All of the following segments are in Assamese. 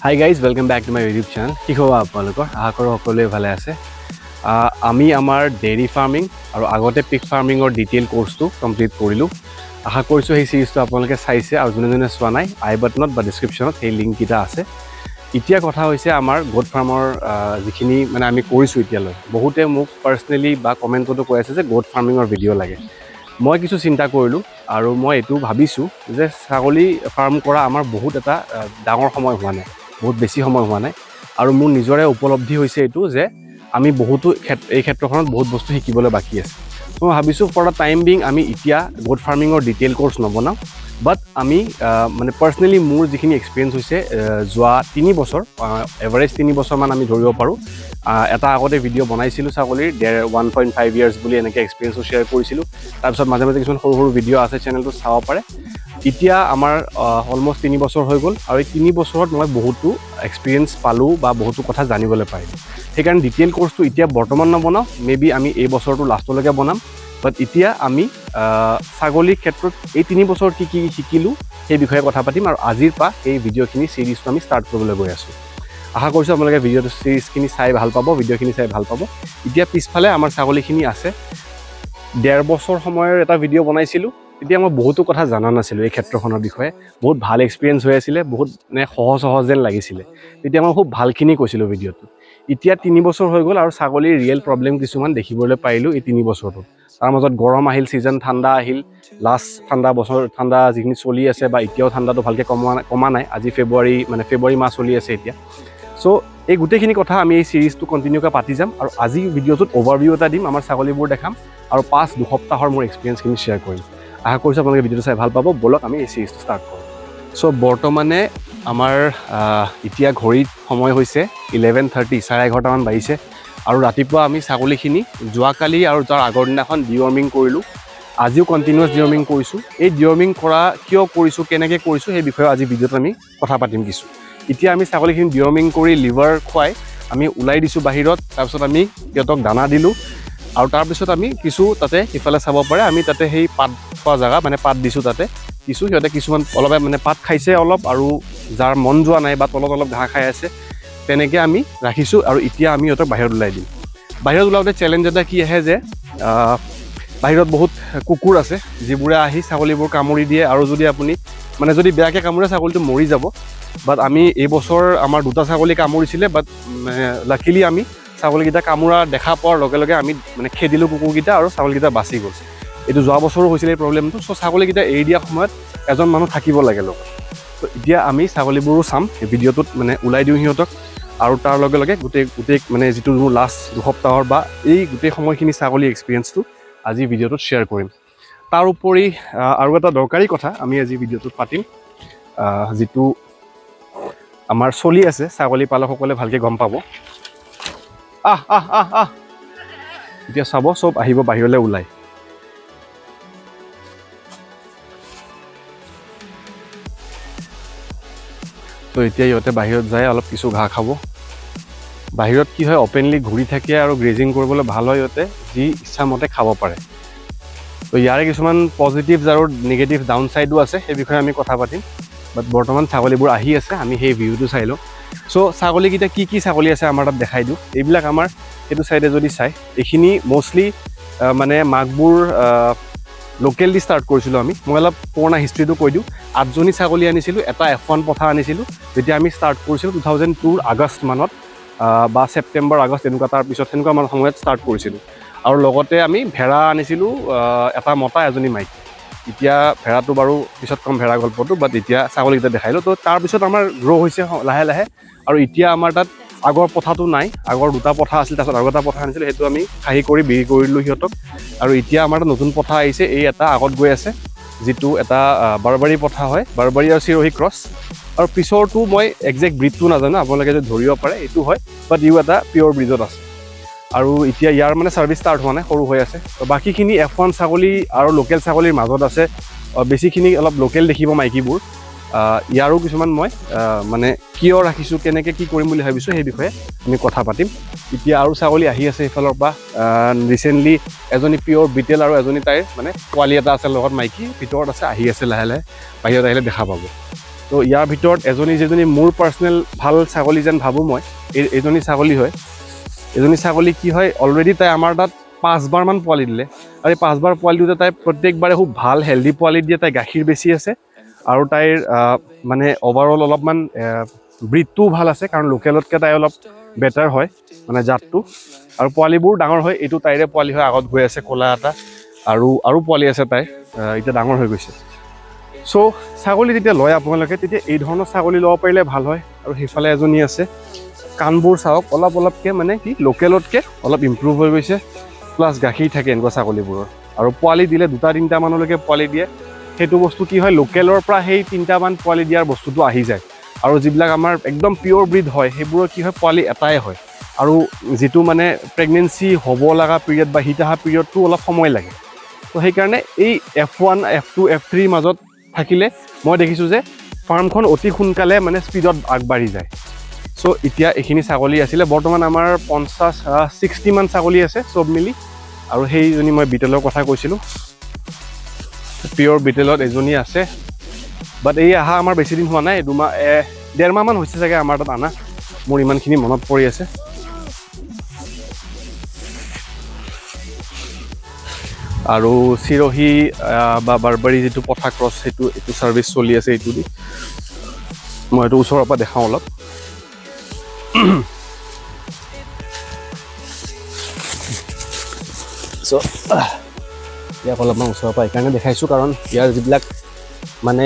Hi guys, welcome back to my YouTube channel. কি খবৰ আপোনালোকৰ? আশা কৰোঁ সকলোৱে ভালে আছে। আমি আমাৰ ডেইৰী ফাৰ্মিং আৰু আগতে পিগ ফাৰ্মিঙৰ ডিটেইল কোৰ্সটো কমপ্লিট কৰিলোঁ। আশা কৰিছোঁ সেই সিৰিজটো আপোনালোকে চাইছে আৰু যোনে চোৱা নাই আই বাটনত বা ডেছক্ৰিপশ্যনত সেই লিংককেইটা আছে। এতিয়া কথা হৈছে আমাৰ গোট ফাৰ্মৰ যিখিনি মানে আমি কৰিছোঁ এতিয়ালৈ বহুতে মোক পাৰ্চনেলি বা কমেণ্টতো কৈ আছে যে গোট ফাৰ্মিঙৰ ভিডিঅ' লাগে। মই কিছু চিন্তা কৰিলোঁ আৰু মই এইটো ভাবিছোঁ যে ছাগলী ফাৰ্ম কৰা আমাৰ বহুত এটা ডাঙৰ সময় হোৱা নাই, বহুত বেছি সময় হোৱা নাই আৰু মোৰ নিজৰে উপলব্ধি হৈছে এইটো যে আমি বহুতো এই ক্ষেত্ৰখনত বহুত বস্তু শিকিবলৈ বাকী আছে। মই ভাবিছোঁ ফৰ দ্য টাইম বিং আমি এতিয়া গোট ফাৰ্মিঙৰ ডিটেইল কোৰ্স নবনাওঁ, বাট আমি মানে পাৰ্চনেলি মোৰ যিখিনি এক্সপিৰিয়েঞ্চ হৈছে যোৱা 3 বছৰ এভাৰেজ 3 বছৰমান আমি ধৰিব পাৰোঁ। এটা আগতে ভিডিঅ' বনাইছিলোঁ ছাগলীৰ 1.5 years বুলি এনেকৈ এক্সপিৰিয়েঞ্চো শ্বেয়াৰ কৰিছিলোঁ। তাৰপিছত মাজে মাজে কিছুমান সৰু সৰু ভিডিঅ' আছে, চেনেলটো চাব পাৰে। এতিয়া আমাৰ অলমষ্ট 3 বছৰ হৈ গ'ল আৰু এই 3 বছৰত মই বহুতো এক্সপিৰিয়েঞ্চ পালোঁ বা বহুতো কথা জানিবলৈ পাৰিলোঁ। সেইকাৰণে ডিটেইল কোৰ্সটো এতিয়া বৰ্তমান নবনাওঁ, মেবি আমি এই বছৰটো লাষ্টলৈকে বনাম। বাট এতিয়া আমি ছাগলীৰ ক্ষেত্ৰত এই 3 বছৰ কি কি শিকিলোঁ সেই বিষয়ে কথা পাতিম আৰু আজিৰ পৰা এই ভিডিঅ'খিনি চিৰিজটো আমি ষ্টাৰ্ট কৰিবলৈ গৈ আছোঁ। আশা কৰিছোঁ আপোনালোকে ভিডিঅ'টো চিৰিজখিনি চাই ভাল পাব, ভিডিঅ'খিনি চাই ভাল পাব। এতিয়া পিছফালে আমাৰ ছাগলীখিনি আছে। 1.5 বছৰ সময়ৰ এটা ভিডিঅ' বনাইছিলোঁ, তেতিয়া মই বহুতো কথা জনা নাছিলোঁ এই ক্ষেত্ৰখনৰ বিষয়ে। বহুত ভাল এক্সপিৰিয়েঞ্চ হৈ আছিলে, বহুত মানে সহজ যেন লাগিছিলে। তেতিয়া মই খুব ভালখিনি কৈছিলোঁ ভিডিঅ'টো। এতিয়া 3 বছৰ হৈ গ'ল আৰু ছাগলীৰ ৰিয়েল প্ৰব্লেম কিছুমান দেখিবলৈ পাৰিলোঁ এই 3 বছৰটো। তাৰ মাজত গৰম আহিল, ছিজন ঠাণ্ডা আহিল, লাষ্ট ঠাণ্ডা যিখিনি চলি আছে বা এতিয়াও ঠাণ্ডাটো ভালকৈ কমা নাই। আজি ফেব্ৰুৱাৰী মাহ চলি আছে এতিয়া। চ' এই গোটেইখিনি কথা আমি এই চিৰিজটো কণ্টিনিউকৈ পাতি যাম আৰু আজি ভিডিঅ'টোত অভাৰভিউ এটা দিম, আমাৰ ছাগলীবোৰ দেখাম আৰু 2 সপ্তাহৰ মোৰ এক্সপিৰিয়েঞ্চখিনি শ্বেয়াৰ কৰিম। আশা কৰিছোঁ আপোনালোকে ভিডিঅ'টো চাই ভাল পাব। ব'লক আমি এই চিৰিজটো ষ্টাৰ্ট কৰোঁ। চ' বৰ্তমানে আমাৰ এতিয়া ঘড়ীত সময় হৈছে 11:30, 11:30মান বাজিছে আৰু ৰাতিপুৱা আমি ছাগলীখিনি যোৱাকালি আৰু তাৰ আগৰ দিনাখন ডিৱৰ্মিং কৰিলোঁ। আজিও কণ্টিনিউৱাছ ডিৱৰ্মিং কৰিছোঁ। এই ডিৱৰ্মিং কৰা কিয় কৰিছোঁ, কেনেকৈ কৰিছোঁ সেই বিষয়ে আজি ভিডিঅ'ত আমি কথা পাতিম কিছু। এতিয়া আমি ছাগলীখিনি ডিৱৰ্মিং কৰি লিভাৰ খুৱাই আমি ওলাই দিছোঁ বাহিৰত। তাৰপিছত আমি সিহঁতক দানা দিলোঁ আৰু তাৰপিছত আমি কিছু তাতে ইফালে চাব পাৰে আমি তাতে সেই পাত খোৱা জেগা মানে পাত দিছোঁ তাতে কিছু। সিহঁতে কিছুমান অলপ মানে পাত খাইছে অলপ, আৰু যাৰ মন যোৱা নাই বা তলত অলপ ঘাঁহ খাই আছে তেনেকৈ আমি ৰাখিছোঁ। আৰু এতিয়া আমি সিহঁতক বাহিৰত ওলাই দিম। বাহিৰত ওলাওঁতে চেলেঞ্জ এটা কি আহে যে বাহিৰত বহুত কুকুৰ আছে যিবোৰে আহি ছাগলীবোৰ কামুৰি দিয়ে, আৰু যদি আপুনি যদি বেয়াকৈ কামুৰে ছাগলীটো মৰি যাব। বাট আমি এইবছৰ আমাৰ 2টা ছাগলী কামুৰিছিলে, বাট লাকিলি আমি ছাগলীকেইটা কামোৰা দেখা পোৱাৰ লগে লগে আমি খেদিলোঁ কুকুৰকেইটা আৰু ছাগলীকেইটা বাচি গ'ল। এইটো যোৱা বছৰো হৈছিলে এই প্ৰব্লেমটো। চ' ছাগলীকেইটা এৰি দিয়া সময়ত এজন মানুহ থাকিব লাগে লগত। ত' এতিয়া আমি ছাগলীবোৰো চাম এই ভিডিঅ'টোত, ওলাই দিওঁ সিহঁতক আৰু তাৰ লগে লগে গোটেই যিটো মোৰ লাষ্ট 2 সপ্তাহৰ বা এই গোটেই সময়খিনি ছাগলী এক্সপিৰিয়েঞ্চটো আজি ভিডিঅ'টোত শ্বেয়াৰ কৰিম। তাৰ উপৰি আৰু এটা দৰকাৰী কথা আমি আজি ভিডিঅ'টোত পাতিম, যিটো আমাৰ চলি আছে, ছাগলী পালকসকলে ভালকৈ গম পাব। এতিয়া চাব, চব আহিব বাহিৰলৈ ওলাই। তো এতিয়া সিহঁতে বাহিৰত যায় অলপ কিছু ঘাঁহ খাব। বাহিৰত কি হয়, অপেনলি ঘূৰি থাকে আৰু গ্ৰেজিং কৰিবলৈ ভাল হয়, সিহঁতে যি ইচ্ছামতে খাব পাৰে। তো ইয়াৰে কিছুমান পজিটিভছ আৰু নিগেটিভ ডাউন ছাইডো আছে, সেই বিষয়ে আমি কথা পাতিম। বাট বৰ্তমান ছাগলীবোৰ আহি আছে, আমি সেই ভিউটো চাই লওঁ। চ' ছাগলীকেইটা কি ছাগলী আছে আমাৰ তাত দেখাই দিওঁ। এইবিলাক আমাৰ সেইটো ছাইডে যদি চাই, এইখিনি মষ্টলি মাকবোৰ লোকেল দি ষ্টাৰ্ট কৰিছিলোঁ আমি। মই অলপ পুৰণা হিষ্ট্ৰীটো কৈ দিওঁ। 8জনী ছাগলী আনিছিলোঁ, এটা F1 পঠা আনিছিলোঁ যেতিয়া আমি ষ্টাৰ্ট কৰিছিলোঁ 2002 আগষ্ট মানত বা ছেপ্টেম্বৰ আগষ্ট এনেকুৱা, তাৰপিছত সেনেকুৱা সময়ত ষ্টাৰ্ট কৰিছিলোঁ। আৰু লগতে আমি ভেড়া আনিছিলোঁ, এটা মতা এজনী মাইকী। এতিয়া ভেড়াটো বাৰু পিছত কম ভেড়া গল্পটো, বাট এতিয়া ছাগলীকেইটা দেখাইলোঁ। তো তাৰপিছত আমাৰ গ্ৰ' হৈছে লাহে লাহে, আৰু এতিয়া আমাৰ তাত আগৰ পথাটো নাই। আগৰ 2টা পথা আছিল, তাৰপিছত আৰু এটা পথা আনিছিলোঁ, সেইটো আমি খাহী কৰি বিক্ৰী কৰিলোঁ সিহঁতক। আৰু এতিয়া আমাৰ তাত নতুন পথা আহিছে, এই এটা আগত গৈ আছে, যিটো এটা বাৰবাৰী পথা হয়, বাৰবাৰী আৰু চিৰহী ক্ৰছ। আৰু পিছৰটো মই একজেক্ট ব্ৰিডটো নাজানো, আপোনালোকে যদি ধৰিব পাৰে এইটো হয়, বাট ইও এটা পিয়'ৰ ব্ৰিডত আছে। আৰু এতিয়া ইয়াৰ ছাৰ্ভিচ ষ্টাৰ্ট হোৱা নাই, সৰু হৈ আছে। বাকীখিনি F1 ছাগলী আৰু লোকেল ছাগলীৰ মাজত আছে। বেছিখিনি অলপ লোকেল দেখিব মাইকীবোৰ। ইয়াৰো কিছুমান মই কিয় ৰাখিছোঁ, কেনেকৈ কি কৰিম বুলি ভাবিছোঁ সেই বিষয়ে আমি কথা পাতিম। এতিয়া আৰু ছাগলী আহি আছে এইফালৰ পৰা। ৰিচেণ্টলি এজনী পিয়'ৰ বিটেল আৰু এজনী তাইৰ পোৱালি এটা আছে লগত, মাইকী ভিতৰত আছে, আহি আছে লাহে লাহে। বাহিৰত আহিলে দেখা পাব। তো ইয়াৰ ভিতৰত যেজনী মোৰ পাৰ্চনেল ভাল ছাগলী যেন ভাবোঁ মই, এইজনী ছাগলী হয়। এজনী ছাগলী কি হয়, অলৰেডি তাই আমাৰ তাত 5বাৰমান পোৱালি দিলে, আৰু এই 5বাৰ পোৱালি দিওঁতে তাই প্ৰত্যেকবাৰে খুব ভাল হেল্ডি পোৱালি দিয়ে। তাই গাখীৰ বেছি আছে, আৰু তাইৰ মানে অভাৰঅল অলপমান ব্ৰিডটোও ভাল আছে, কাৰণ লোকেলতকৈ তাই অলপ বেটাৰ হয় মানে জাতটো, আৰু পোৱালিবোৰ ডাঙৰ হয়। এইটো তাইৰে পোৱালি হয়, আগত গৈ আছে ক'লা এটা, আৰু পোৱালি আছে তাই, এতিয়া ডাঙৰ হৈ গৈছে। চ' ছাগলী যেতিয়া লয় আপোনালোকে, তেতিয়া এই ধৰণৰ ছাগলী ল'ব পাৰিলে ভাল হয়। আৰু সেইফালে এজনী আছে, কাণবোৰ চাওক, অলপকৈ মানে কি লোকেলতকৈ অলপ ইম্প্ৰুভ হৈ গৈছে, প্লাছ গাখীৰ থাকে এনেকুৱা ছাগলীবোৰৰ, আৰু পোৱালি দিলে 2-3টা মানলৈকে পোৱালি দিয়ে। সেইটো বস্তু কি হয়, লোকেলৰ পৰা সেই 3টামান পোৱালি দিয়াৰ বস্তুটো আহি যায়। আৰু যিবিলাক আমাৰ একদম পিয়'ৰ ব্ৰিড হয়, সেইবোৰৰ কি হয়, পোৱালি এটাই হয়, আৰু যিটো মানে প্ৰেগনেঞ্চি হ'ব লগা পিৰিয়ড বা হিট অহা পিৰিয়ডটো অলপ সময় লাগে। তো সেইকাৰণে এই F1, F2, F3ৰ মাজত থাকিলে মই দেখিছোঁ যে ফাৰ্মখন অতি সোনকালে মানে স্পীডত আগবাঢ়ি যায়। চ' এতিয়া এইখিনি ছাগলী আছিলে, বৰ্তমান আমাৰ 50-60মান ছাগলী আছে চব মিলি। আৰু সেইজনী মই বিটেলৰ কথা কৈছিলোঁ, পিয়'ৰ বিটেলত এজনী আছে, বাট এই অহা আমাৰ বেছি দিন হোৱা নাই, 1.5 মাহমান হৈছে চাগে আমাৰ তাত অনা, মোৰ ইমানখিনি মনত পৰি আছে। আৰু চিৰহী বা বাৰবাৰী যিটো পথা ক্ৰছ, এইটো ছাৰ্ভিচ চলি আছে। এইটো দি মই এইটো ওচৰৰ পৰা দেখাওঁ অলপ। চ' ইয়াক অলপমান ওচৰৰ পৰা এইকাৰণে দেখাইছোঁ, কাৰণ ইয়াৰ যিবিলাক মানে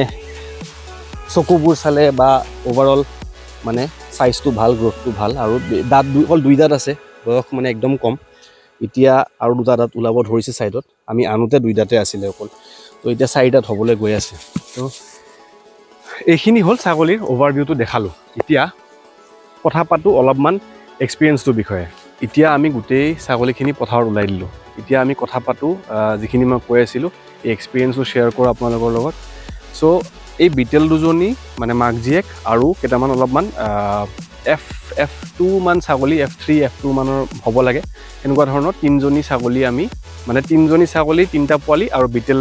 চকুবোৰ চালে বা অভাৰঅল মানে চাইজটো ভাল, গ্ৰথটো ভাল, আৰু দাঁত অকল 2 দাঁত আছে, বয়স মানে একদম কম। এতিয়া আৰু 2টা দাঁত ওলাব ধৰিছে ছাইডত, আমি আনোতে 2 দাঁতে আছিলে অকল, তো এতিয়া 4 দাঁত হ'বলৈ গৈ আছে। তো এইখিনি হ'ল ছাগলীৰ অভাৰভিউটো দেখালোঁ। এতিয়া কথা পাতোঁ অলপমান এক্সপিৰিয়েঞ্চটোৰ বিষয়ে। এতিয়া আমি গোটেই ছাগলীখিনি পথাৰত ওলাই দিলোঁ, এতিয়া আমি কথা পাতোঁ যিখিনি মই কৈ আছিলোঁ, এই এক্সপিৰিয়েঞ্চটো শ্বেয়াৰ কৰোঁ আপোনালোকৰ লগত। চ' এই বিটেল দুজনী মানে মাক জীয়েক, আৰু কেইটামান অলপমান F2 মান ছাগলী, F3, F2 মানৰ হ'ব লাগে, এনেকুৱা ধৰণৰ 3জনী ছাগলী আমি মানে 3জনী ছাগলী, 3টা পোৱালি, আৰু বিটেল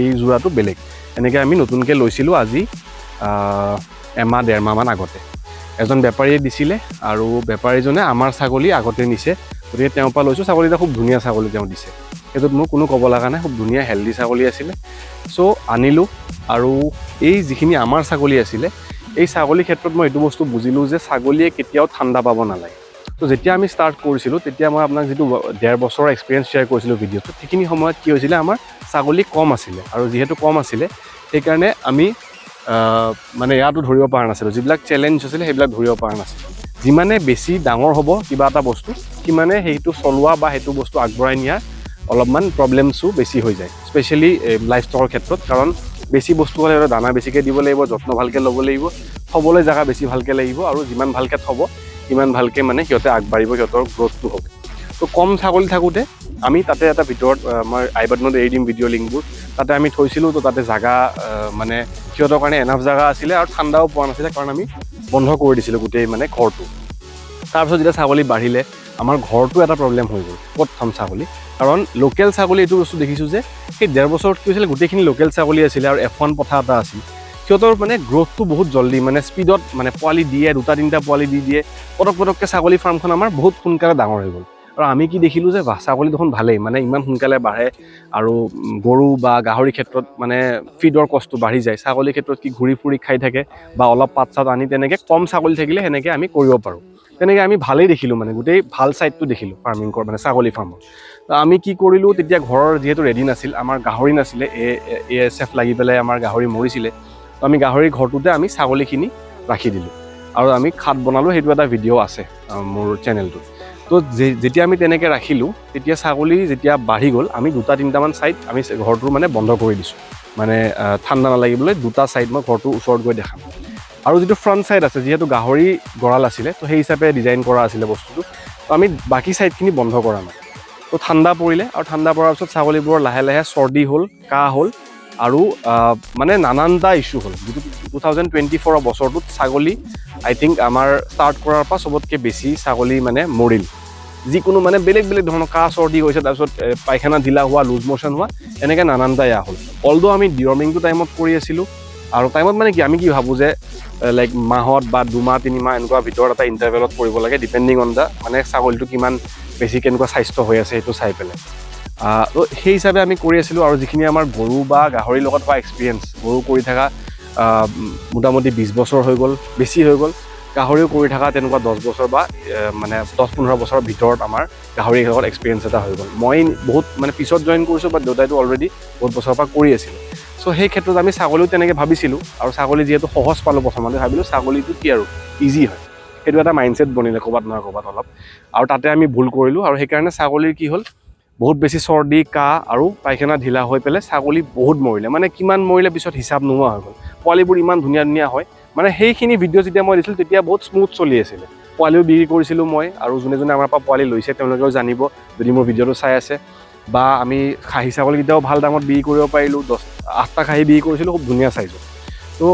এই যোৰাটো বেলেগ, এনেকৈ আমি নতুনকৈ লৈছিলোঁ আজি 1-1.5 মাহমান আগতে। এজন বেপাৰীয়ে দিছিলে, আৰু বেপাৰীজনে আমাৰ ছাগলী আগতে নিছে, গতিকে তেওঁৰ পৰা লৈছোঁ। ছাগলীটা খুব ধুনীয়া ছাগলী তেওঁ দিছে, সেইটোত মোৰ কোনো ক'ব লগা নাই, খুব ধুনীয়া হেল্ডি ছাগলী আছিলে। চ' আনিলোঁ, আৰু এই যিখিনি আমাৰ ছাগলী আছিলে, এই ছাগলীৰ ক্ষেত্ৰত মই এইটো বস্তু বুজিলোঁ যে ছাগলীয়ে কেতিয়াও ঠাণ্ডা পাব নালাগে। তো যেতিয়া আমি ষ্টাৰ্ট কৰিছিলোঁ, তেতিয়া মই আপোনাক যিটো 1.5 বছৰৰ এক্সপিৰিয়েঞ্চ শ্বেয়াৰ কৰিছিলোঁ ভিডিঅ'টোত, সেইখিনি সময়ত কি হৈছিলে, আমাৰ ছাগলী কম আছিলে, আৰু যিহেতু কম আছিলে সেইকাৰণে আমি মানে ইয়াতো ধৰিব পৰা নাছিলোঁ, যিবিলাক চেলেঞ্জ আছিলে সেইবিলাক ধৰিব পৰা নাছিলোঁ। যিমানে বেছি ডাঙৰ হ'ব কিবা এটা বস্তু, সিমানে সেইটো চলোৱা বা সেইটো বস্তু আগবঢ়াই নিয়াৰ অলপমান প্ৰব্লেমছো বেছি হৈ যায়, স্পেচিয়েলি লাইফ ষ্টকৰ ক্ষেত্ৰত। কাৰণ বেছি বস্তু হ'লে দানা বেছিকৈ দিব লাগিব, যত্ন ভালকৈ ল'ব লাগিব, থ'বলৈ জেগা বেছি ভালকৈ লাগিব, আৰু যিমান ভালকৈ থ'ব সিমান ভালকৈ মানে সিহঁতে আগবাঢ়িব, সিহঁতৰ গ্ৰথটো হ'ব। তো কম ছাগলী থাকোঁতে আমি তাতে এটা ভিতৰত মই আই বাটনত এৰি দিম ভিডিঅ' লিংকবোৰ, তাতে আমি থৈছিলোঁ। তো তাতে জেগা মানে সিহঁতৰ কাৰণে এনাফ জেগা আছিলে, আৰু ঠাণ্ডাও পোৱা নাছিলে, কাৰণ আমি বন্ধ কৰি দিছিলোঁ গোটেই মানে ঘৰটো। তাৰপিছত যেতিয়া ছাগলী বাঢ়িলে, আমাৰ ঘৰটো এটা প্ৰব্লেম হৈ গ'ল, ক'ত থ'ম ছাগলী, কাৰণ লোকেল ছাগলী এইটো বস্তু দেখিছোঁ যে সেই 1.5 বছৰত কি হৈছিলে, গোটেইখিনি লোকেল ছাগলী আছিলে, আৰু F1 পথা এটা আছিল। সিহঁতৰ মানে গ্ৰথটো বহুত জল্দি, মানে স্পীডত মানে পোৱালি দিয়ে, 2-3টা পোৱালি দি দিয়ে, পটককৈ ছাগলী ফাৰ্মখন আমাৰ বহুত সোনকালে ডাঙৰ হৈ গ'ল। আৰু আমি কি দেখিলোঁ যে ছাগলী দেখোন ভালেই, মানে ইমান সোনকালে বাঢ়ে, আৰু গৰু বা গাহৰিৰ ক্ষেত্ৰত মানে ফিডৰ কষ্টটো বাঢ়ি যায়, ছাগলীৰ ক্ষেত্ৰত কি ঘূৰি ফুৰি খাই থাকে, বা অলপ পাত চাত আনি তেনেকৈ কম ছাগলী থাকিলে সেনেকৈ আমি কৰিব পাৰোঁ। তেনেকৈ আমি ভালেই দেখিলোঁ, মানে গোটেই ভাল ছাইডটো দেখিলোঁ ফাৰ্মিং মানে ছাগলী ফাৰ্মৰ। আমি কি কৰিলোঁ, তেতিয়া ঘৰৰ যিহেতু ৰেডি নাছিল, আমাৰ গাহৰি নাছিলে, ASF লাগি পেলাই আমাৰ গাহৰি মৰিছিলে, তো আমি গাহৰিৰ ঘৰটোতে আমি ছাগলীখিনি ৰাখি দিলোঁ, আৰু আমি খাট বনালোঁ। সেইটো এটা ভিডিঅ' আছে মোৰ চেনেলটোত। তো যেতিয়া আমি তেনেকৈ ৰাখিলোঁ, তেতিয়া ছাগলী যেতিয়া বাঢ়ি গ'ল, আমি 2-3টামান ছাইড আমি ঘৰটো মানে বন্ধ কৰি দিছোঁ, মানে ঠাণ্ডা নালাগিবলৈ 2টা ছাইড মই ঘৰটোৰ ওচৰত গৈ দেখাম। আৰু যিটো ফ্ৰণ্ট ছাইড আছে, যিহেতু গাহৰি গঁৰাল আছিলে, তো সেই হিচাপে ডিজাইন কৰা আছিলে বস্তুটো, তো আমি বাকী ছাইডখিনি বন্ধ কৰা নাই। তো ঠাণ্ডা পৰিলে, আৰু ঠাণ্ডা পৰাৰ পিছত ছাগলীবোৰৰ লাহে লাহে চৰ্দি হ'ল, কাহ হ'ল, আৰু মানে নানানটা ইছ্যু হ'ল। যিটো 2024 বছৰটোত ছাগলী আই থিংক আমাৰ ষ্টাৰ্ট কৰাৰ পৰা চবতকৈ বেছি ছাগলী মানে মৰিল। যিকোনো মানে বেলেগ বেলেগ ধৰণৰ কাহ চৰ্দি হৈছে, তাৰপিছত পায়খানা ঢিলা হোৱা, লুজ মোশ্যন হোৱা, এনেকৈ নানানটা এয়া হ'ল। অলদো আমি ডিৱৰ্মিংটো টাইমত কৰি আছিলোঁ, আৰু টাইমত মানে কি আমি কি ভাবোঁ যে লাইক মাহত বা 2 মাহ 3 মাহ এনেকুৱা ভিতৰত এটা ইণ্টাৰভেলত কৰিব লাগে ডিপেণ্ডিং অন দ্য মানে ছাগলীটো কিমান বেছি কেনেকুৱা স্বাস্থ্য হৈ আছে সেইটো চাই পেলাই তো সেই হিচাপে আমি কৰি আছিলোঁ আৰু যিখিনি আমাৰ গৰু বা গাহৰিৰ লগত হোৱা এক্সপিৰিয়েঞ্চ গৰু কৰি থকা মোটামুটি 20 বছৰ হৈ গ'ল বেছি হৈ গ'ল গাহৰিও কৰি থকা তেনেকুৱা 10 বছৰ বা মানে 10-15 বছৰৰ ভিতৰত আমাৰ গাহৰিৰ লগত এক্সপিৰিয়েঞ্চ এটা হৈ গ'ল মই বহুত মানে পিছত জইন কৰিছোঁ বাট দেউতাইতো অলৰেডি বহুত বছৰৰ পৰা কৰি আছিল চ' সেই ক্ষেত্ৰত আমি ছাগলীও তেনেকৈ ভাবিছিলোঁ আৰু ছাগলী যিহেতু সহজ পালোঁ প্ৰথমতে ভাবিলোঁ ছাগলীটো কি আৰু ইজি হয় সেইটো এটা মাইণ্ডছেট বনিলে ক'ৰবাত নহয় ক'ৰবাত অলপ আৰু তাতে আমি ভুল কৰিলোঁ আৰু সেইকাৰণে ছাগলীৰ কি হ'ল বহুত বেছি চৰ্দি কাহ আৰু পায়খানা ঢিলা হৈ পেলাই ছাগলী বহুত মৰিলে মানে কিমান মৰিলে পিছত হিচাপ নোহোৱা হৈ গ'ল পোৱালিবোৰ ইমান ধুনীয়া ধুনীয়া হয় মানে সেইখিনি ভিডিঅ' যেতিয়া মই দিছিলোঁ তেতিয়া বহুত স্মুথ চলি আছিলে পোৱালিও বিক্ৰী কৰিছিলোঁ মই আৰু যোনে যোনে আমাৰ পৰা পোৱালি লৈছে তেওঁলোকেও জানিব যদি মোৰ ভিডিঅ'টো চাই আছে বা আমি খাহী ছাগলীকেইটাও ভাল দামত বিক্ৰী কৰিব পাৰিলোঁ 8টা খাহী বিক্ৰী কৰিছিলোঁ খুব ধুনীয়া চাইজৰ তো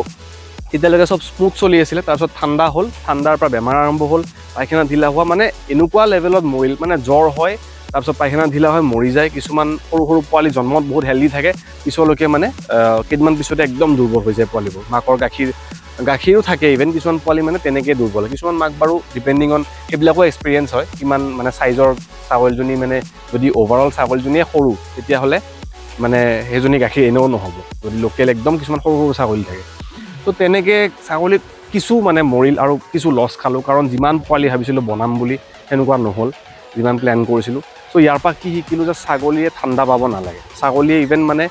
তেতিয়ালৈকে চব স্মুথ চলি আছিলে তাৰপিছত ঠাণ্ডা হ'ল ঠাণ্ডাৰ পৰা বেমাৰ আৰম্ভ হ'ল পায়খানা ঢিলা হোৱা মানে এনেকুৱা লেভেলত মৰিল মানে জ্বৰ হয় তাৰপিছত পায়খানা ঢিলা হয় মৰি যায় কিছুমান সৰু সৰু পোৱালি জন্মত বহুত হেল্ডি থাকে পিছলৈকে মানে কেইদিনমান পিছতে একদম দুৰ্বল হৈ যায় পোৱালিবোৰ মাকৰ গাখীৰো থাকে ইভেন কিছুমান পোৱালি মানে তেনেকৈ দুৰ্বল হয় কিছুমান মাক বাৰু ডিপেণ্ডিং অন সেইবিলাকো এক্সপিৰিয়েঞ্চ হয় কিমান মানে চাইজৰ ছাগলীজনী মানে যদি অভাৰঅল ছাগলীজনীয়ে সৰু তেতিয়াহ'লে মানে সেইজনী গাখীৰ এনেও নহ'ব যদি লোকেল একদম কিছুমান সৰু সৰু ছাগলী থাকে তো তেনেকৈ ছাগলীত কিছু মানে মৰিল আৰু কিছু লছ খালোঁ কাৰণ যিমান পোৱালি ভাবিছিলোঁ বনাম বুলি সেনেকুৱা নহ'ল যিমান প্লেন কৰিছিলোঁ চ' ইয়াৰ পৰা কি শিকিলোঁ যে ছাগলীয়ে ঠাণ্ডা পাব নালাগে ছাগলীয়ে ইভেন মানে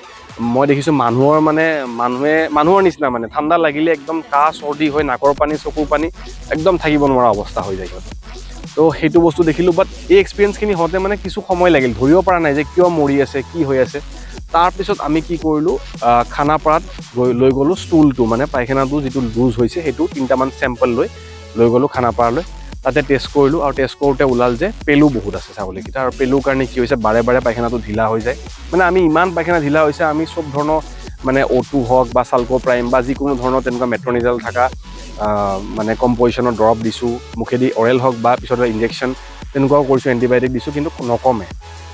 মই দেখিছোঁ মানুহৰ নিচিনা মানে ঠাণ্ডা লাগিলে একদম কাহ চৰ্দি হৈ নাকৰ পানী চকুৰ পানী একদম থাকিব নোৱাৰা অৱস্থা হৈ যায় সিহঁতে তো সেইটো বস্তু দেখিলোঁ বাট এই এক্সপিৰিয়েঞ্চখিনি হওঁতে মানে কিছু সময় লাগিল ধৰিব পৰা নাই যে কিয় মৰি আছে কি হৈ আছে তাৰপিছত আমি কি কৰিলোঁ খানাপাৰাত লৈ গ'লোঁ ষ্টুলটো মানে পায়খানাটো যিটো লুজ হৈছে সেইটো 3টামান চেম্পল লৈ গ'লোঁ খানাপাৰালৈ তাতে টেষ্ট কৰিলোঁ আৰু টেষ্ট কৰোঁতে ওলাল যে পেলু বহুত আছে ছাগলীকেইটা আৰু পেলুৰ কাৰণে কি হৈছে বাৰে বাৰে পায়খানাটো ঢিলা হৈ যায় মানে আমি ইমান পায়খানা ঢিলা হৈছে আমি চব ধৰণৰ মানে O2 হওক বা চালকো প্ৰাইম বা যিকোনো ধৰণৰ তেনেকুৱা মেট্ৰনিজেল থকা মানে কম্পজিশ্যনৰ দৰৱ দিছোঁ মুখেদি অৰেল হওক বা পিছত ইনজেকশ্যন তেনেকুৱাও কৰিছোঁ এণ্টিবায়'টিক দিছোঁ কিন্তু নকমে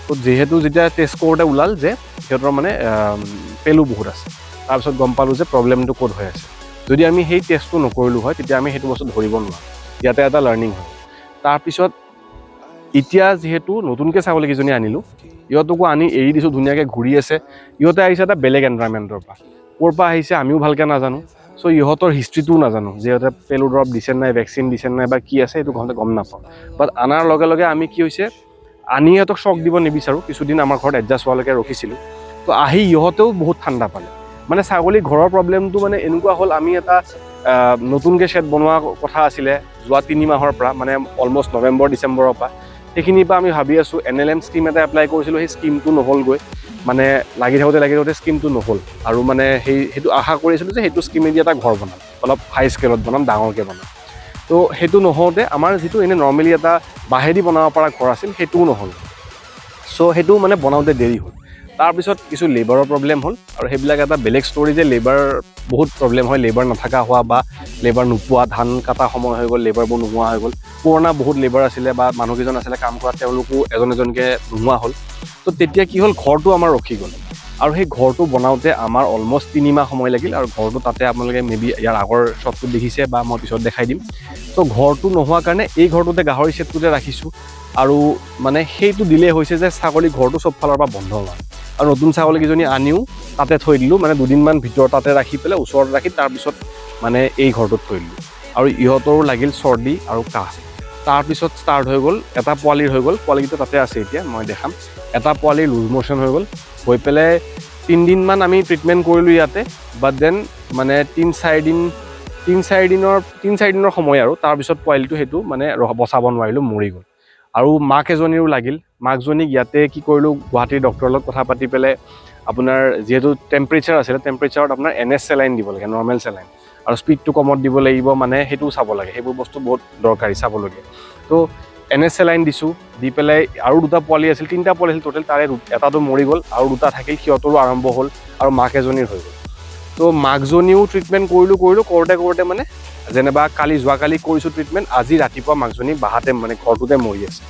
তো যিহেতু যেতিয়া টেষ্ট কৰোঁতে ওলাল যে সিহঁতৰ মানে পেলু বহুত আছে তাৰপিছত গম পালোঁ যে প্ৰব্লেমটো ক'ত হৈ আছে যদি আমি সেই টেষ্টটো নকৰিলোঁ হয় তেতিয়া আমি সেইটো বস্তু ধৰিব নোৱাৰোঁ ইয়াতে এটা লাৰ্ণিং হয় তাৰপিছত এতিয়া যিহেতু নতুনকৈ ছাগলীকেইজনী আনিলোঁ ইহঁতকো আনি এৰি দিছোঁ ধুনীয়াকৈ ঘূৰি আছে ইহঁতে আহিছে এটা বেলেগ এনভাইৰমেণ্টৰ পৰা ক'ৰ পৰা আহিছে আমিও ভালকৈ নাজানো চ' ইহঁতৰ হিষ্ট্ৰীটোও নাজানো যে ইহঁতে পেলু দৰৱ দিছে নাই ভেকচিন দিছে নাই বা কি আছে সেইটো গম নাপাওঁ বাট আনাৰ লগে লগে আমি কি হৈছে আনি ইহঁতক চক দিব নিবিচাৰোঁ কিছুদিন আমাৰ ঘৰত এডজাষ্ট হোৱালৈকে ৰখিছিলোঁ তো আহি ইহঁতেও বহুত ঠাণ্ডা পালে মানে ছাগলী ঘৰৰ প্ৰব্লেমটো মানে এনেকুৱা হ'ল আমি এটা নতুনকৈ শ্বেড বনোৱা কথা আছিলে যোৱা 3 মাহৰ পৰা মানে অলমষ্ট নৱেম্বৰ ডিচেম্বৰৰ পৰা সেইখিনিৰ পৰা আমি ভাবি আছোঁ NLM স্কিম এটা এপ্লাই কৰিছিলোঁ সেই স্কিমটো নহ'লগৈ মানে লাগি থাকোঁতে স্কিমটো নহ'ল আৰু মানে সেইটো আশা কৰি আছিলোঁ যে সেইটো স্কিমেদি এটা ঘৰ বনাম অলপ হাই স্কেলত বনাম ডাঙৰকৈ বনাম তো সেইটো নহওঁতে আমাৰ যিটো এনেই নৰ্মেলি এটা বাঁহেদি বনাব পৰা ঘৰ আছিল সেইটোও নহ'ল চ' সেইটো মানে বনাওঁতে দেৰি হ'ল তাৰপিছত কিছু লেবাৰৰ প্ৰব্লেম হ'ল আৰু সেইবিলাক এটা বেলেগ ষ্টৰী যে লেবাৰ বহুত প্ৰব্লেম হয় লেবাৰ নথকা হোৱা বা লেবাৰ নোপোৱা ধান কটা সময় হৈ গ'ল লেবাৰবোৰ নোহোৱা হৈ গ'ল পুৰণা বহুত লেবাৰ আছিলে বা মানুহকেইজন আছিলে কাম কৰা তেওঁলোকো এজনকৈ নোহোৱা হ'ল তো তেতিয়া কি হ'ল ঘৰটো আমাৰ ৰখি গ'ল আৰু সেই ঘৰটো বনাওঁতে আমাৰ অলমষ্ট 3 মাহ সময় লাগিল আৰু ঘৰটো তাতে আপোনালোকে মেবি ইয়াৰ আগৰ শ্বটটো দেখিছে বা মই পিছত দেখাই দিম তো ঘৰটো নোহোৱাৰ কাৰণে এই ঘৰটোতে গাহৰি চেটটোতে ৰাখিছোঁ আৰু মানে সেইটো দিলে হৈছে যে ছাগলী ঘৰটো চব ফালৰ পৰা বন্ধ হয় আৰু নতুন ছাগলীকেইজনী আনিও তাতে থৈ দিলোঁ মানে 2 দিনমান ভিতৰত তাতে ৰাখি পেলাই ওচৰত ৰাখি তাৰপিছত মানে এই ঘৰটোত থৈ দিলোঁ আৰু ইহঁতৰো লাগিল চৰ্দি আৰু কাহ তাৰপিছত ষ্টাৰ্ট হৈ গ'ল এটা পোৱালিৰ হৈ গ'ল পোৱালিকেইটা তাতে আছে এতিয়া মই দেখাম এটা পোৱালিৰ লুজ মোশ্যন হৈ গ'ল হৈ পেলাই 3 দিনমান আমি ট্ৰিটমেণ্ট কৰিলোঁ ইয়াতে বাট দেন মানে 3-4 দিনৰ সময় আৰু তাৰপিছত পোৱালিটো সেইটো মানে বচাব নোৱাৰিলোঁ মৰি গ'ল আৰু মাক এজনীৰো লাগিল মাকজনীক ইয়াতে কি কৰিলোঁ গুৱাহাটীৰ ডক্টৰৰ লগত কথা পাতি পেলাই আপোনাৰ যিহেতু টেম্পাৰেচাৰ আছিলে টেম্পাৰেচাৰত আপোনাৰ NS চেলাইন দিব লাগে নৰ্মেল চেলাইন আৰু স্পীডটো কমত দিব লাগিব মানে সেইটোও চাব লাগে সেইবোৰ বস্তু বহুত দৰকাৰী চাবলগীয়া তো NS চেলাইন দিছোঁ দি পেলাই আৰু 2টা পোৱালি আছিল 3টা পোৱালি আছিল টোটেল তাৰে এটাটো মৰি গ'ল আৰু 2টা থাকিল সিহঁতৰো আৰম্ভ হ'ল আৰু মাক এজনীৰ হৈ গ'ল তো মাকজনীও ট্ৰিটমেণ্ট কৰিলোঁ কৰোঁতে মানে যেনিবা যোৱাকালি কৰিছোঁ ট্ৰিটমেণ্ট আজি ৰাতিপুৱা মাকজনী বাহাতে মানে ঘৰটোতে মৰি আছে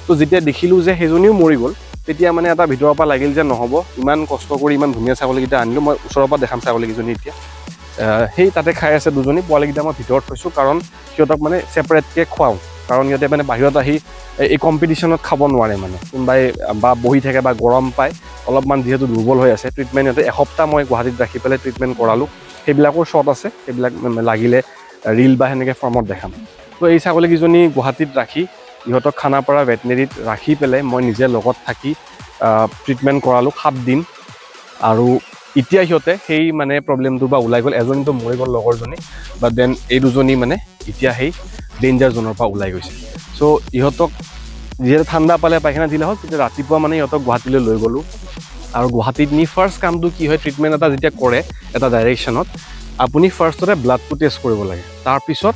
তো যেতিয়া দেখিলোঁ যে সেইজনীও মৰি গ'ল তেতিয়া মানে এটা ভিতৰৰ পৰা লাগিল যে নহ'ব ইমান কষ্ট কৰি ইমান ধুনীয়া ছাগলীকেইটা আনিলোঁ মই ওচৰৰ পৰা দেখাম ছাগলীকেইজনী এতিয়া সেই তাতে খাই আছে দুজনী পোৱালিকেইটা মই ভিতৰত থৈছোঁ কাৰণ সিহঁতক মানে ছেপাৰেটকৈ খুৱাওঁ কাৰণ সিহঁতে মানে বাহিৰত আহি এই কম্পিটিশ্যনত খাব নোৱাৰে মানে কোনোবাই বা বহি থাকে বা গৰম পায় অলপমান যিহেতু দুৰ্বল হৈ আছে ট্ৰিটমেণ্ট সিহঁতে এসপ্তাহ মই গুৱাহাটীত ৰাখি পেলাই ট্ৰিটমেণ্ট কৰালোঁ সেইবিলাকৰ শ্বট আছে সেইবিলাক লাগিলে ৰিল বা সেনেকৈ ফৰ্মত দেখাম তো এই ছাগলীকেইজনী গুৱাহাটীত ৰাখি ইহঁতক খানাপাৰা ভেটেনেৰীত ৰাখি পেলাই মই নিজে লগত থাকি ট্ৰিটমেণ্ট কৰালোঁ 7 দিন আৰু এতিয়া সিহঁতে সেই মানে প্ৰব্লেমটো বা ওলাই গ'ল এজনীতো মৰি গ'ল লগৰজনী বাট দেন এই দুজনী মানে এতিয়া সেই ডেঞ্জাৰ জোনৰ পৰা ওলাই গৈছে চ' ইহঁতক যিহেতু ঠাণ্ডা পালে পায়খানা দিলে হ'ল তেতিয়া ৰাতিপুৱা মানে ইহঁতক গুৱাহাটীলৈ লৈ গ'লোঁ আৰু গুৱাহাটীত নি ফাৰ্ষ্ট কামটো কি হয় ট্ৰিটমেণ্ট এটা যেতিয়া কৰে এটা ডাইৰেকশ্যনত আপুনি ফাৰ্ষ্টতে ব্লাডটো টেষ্ট কৰিব লাগে তাৰপিছত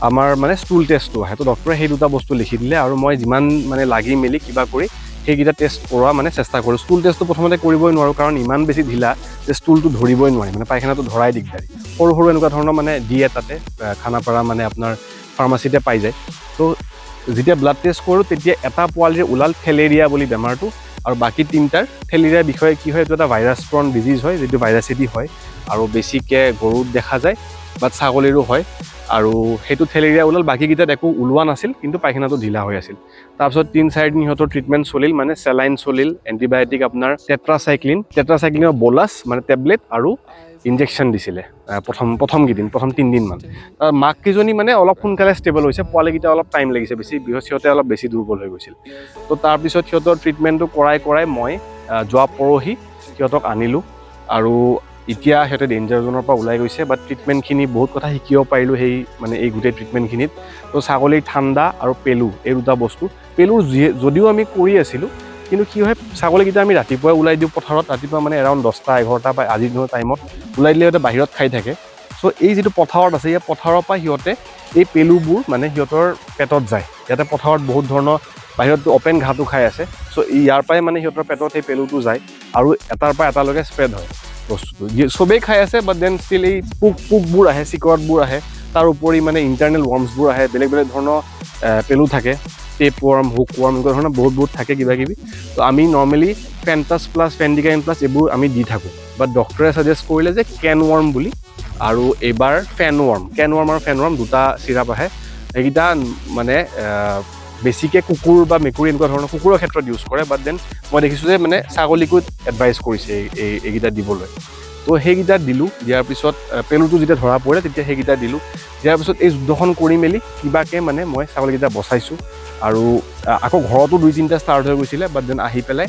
আমাৰ মানে ষ্টুল টেষ্টটো আহে তো ডক্টৰে সেই দুটা বস্তু লিখি দিলে আৰু মই যিমান মানে লাগি মেলি কিবা কৰি সেইকেইটা টেষ্ট কৰোৱা মানে চেষ্টা কৰোঁ ষ্টুল টেষ্টটো প্ৰথমতে কৰিবই নোৱাৰোঁ কাৰণ ইমান বেছি ঢিলা যে ষ্টুলটো ধৰিবই নোৱাৰি মানে পায়খানাটো ধৰাই দিগদাৰী সৰু সৰু এনেকুৱা ধৰণৰ মানে দিয়ে তাতে খানাপাৰা মানে আপোনাৰ ফাৰ্মাচীতে পাই যায় তো যেতিয়া ব্লাড টেষ্ট কৰোঁ তেতিয়া এটা পোৱালিৰ ওলাল থেলেৰিয়া বুলি বেমাৰটো আৰু বাকী 3টাৰ থেলেৰিয়াৰ বিষয়ে কি হয় এইটো এটা ভাইৰাছ প্ৰন ডিজিজ হয় যিটো ভাইৰাছেদি হয় আৰু বেছিকৈ গৰুত দেখা যায় বাট ছাগলীৰো হয় আৰু সেইটো থেলেৰিয়া ওলাল বাকীকেইটাত একো ওলোৱা নাছিল কিন্তু পায়খানাটো ঢিলা হৈ আছিল তাৰপিছত 3-4 দিন সিহঁতৰ ট্ৰিটমেণ্ট চলিল মানে চেলাইন চলিল এণ্টিবায়'টিক আপোনাৰ টেট্ৰাচাইক্লিনৰ বলাছ মানে টেবলেট আৰু ইনজেকশ্যন দিছিলে প্ৰথম 3 দিনমান মাককেইজনী মানে অলপ সোনকালে ষ্টেবল হৈছে পোৱালিকেইটা অলপ টাইম লাগিছে বেছি সিহঁতে অলপ বেছি দুৰ্বল হৈ গৈছিল তো তাৰপিছত সিহঁতৰ ট্ৰিটমেণ্টটো কৰাই মই যোৱা পৰহি সিহঁতক আনিলোঁ আৰু এতিয়া সিহঁতে ডেঞ্জাৰ জোনৰ পৰা ওলাই গৈছে বাট ট্ৰিটমেণ্টখিনি বহুত কথা শিকিব পাৰিলোঁ সেই মানে এই গোটেই ট্ৰিটমেণ্টখিনিত তো ছাগলীৰ ঠাণ্ডা আৰু পেলু এই দুটা বস্তু পেলু যদিও আমি কৰি আছিলোঁ কিন্তু কি হয় ছাগলীকেইটা আমি ৰাতিপুৱাই ওলাই দিওঁ পথাৰত ৰাতিপুৱা মানে এৰাউণ্ড 10টা-11টা বা আজিৰ দিনৰ টাইমত ওলাই দিলে সিহঁতে বাহিৰত খাই থাকে চ' এই যিটো পথাৰত আছে এই পথাৰৰ পৰা সিহঁতে এই পেলুবোৰ মানে সিহঁতৰ পেটত যায় ইয়াতে পথাৰত বহুত ধৰণৰ বাহিৰত অপেন ঘাঁহটো খাই আছে চ' ইয়াৰ পৰাই মানে সিহঁতৰ পেটত সেই পেলুটো যায় আৰু এটাৰ পৰা এটালৈকে স্প্ৰেড হয় বস্তুটো চবেই খাই আছে বাট দেন ষ্টিল এই পোকবোৰ আহে চিকৰটবোৰ আহে তাৰ উপৰি মানে ইণ্টাৰনেল ৱৰ্মছবোৰ আহে বেলেগ ধৰণৰ পেলু থাকে টেপ ৱৰ্ম হুক ৱৰ্ম এনেকুৱা ধৰণৰ বহুত থাকে কিবাকিবি তো আমি নৰ্মেলি ফেণ্টাছ প্লাছ ফেণ্ডিকাইন প্লাছ এইবোৰ আমি দি থাকোঁ বাট ডক্টৰে ছাজেষ্ট কৰিলে যে কেন ৱৰ্ম বুলি আৰু এইবাৰ কেন ৱৰ্ম আৰু ফেন ৱৰ্ম দুটা চিৰাপ আহে সেইকেইটা মানে বেছিকৈ কুকুৰ বা মেকুৰী এনেকুৱা ধৰণৰ কুকুৰৰ ক্ষেত্ৰত ইউজ কৰে বাট দেন মই দেখিছোঁ যে মানে ছাগলীকো এডভাইচ কৰিছে এইকেইটা দিবলৈ তো সেইকেইটা দিলোঁ দিয়াৰ পিছত পেলুটো যেতিয়া ধৰা পৰিলে তেতিয়া সেইকেইটা দিলোঁ দিয়াৰ পিছত এই যুদ্ধখন কৰি মেলি কিবাকৈ মানে মই ছাগলীকেইটা বচাইছোঁ আৰু আকৌ ঘৰতো 2-3টা ষ্টাৰ্ট হৈ গৈছিলে বাট দেন আহি পেলাই